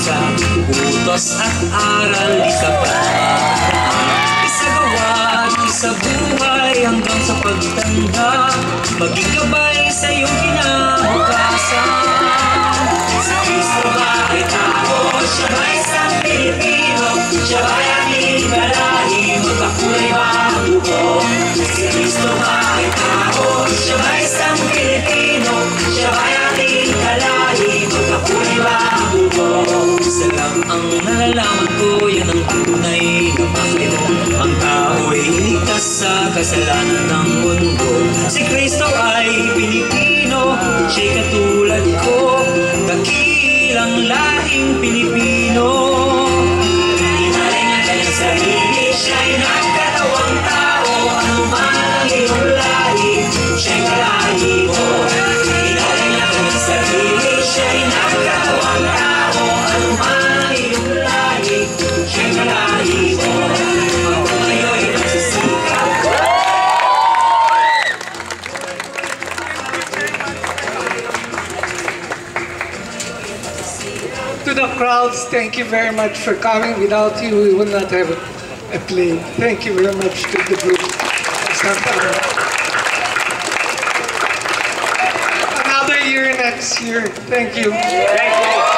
sa utos at aral, isa pa isagawa at isabuhay hanggang sa pagtanda, maging gabay sa iyong kinabukasan. Si Cristo ay tao, siya ba isang Pilipino, siya ba ating kalahi, magkakulay ba ang dugo? Si Cristo ay tao, siya ba isang Pilipino, siya ba ating kalahi, magkakulay ba ang dugo? Isa lang ang nalalaman ko, yan ang tunay na bakit ang tao'y iligtas sa kasalanan ng mundo. Si Cristo ay Pilipino, siya'y katulad ko, dakilang lahing Pilipino. Inalay niya kanyang sarili, siya'y nagkatawang tao, anuman ang iyong lahi, siya'y kalahi mo. Inalay niya kanyang sarili, siya'y nagkatawang tao, anuman ang iyong lahi, siya'y kalahi mo. Ako ngayon'y nagsisikap. To the crowds, thank you very much for coming. Without you, we would not have a play. Thank you very much to the group. Another year next year. Thank you. Thank you.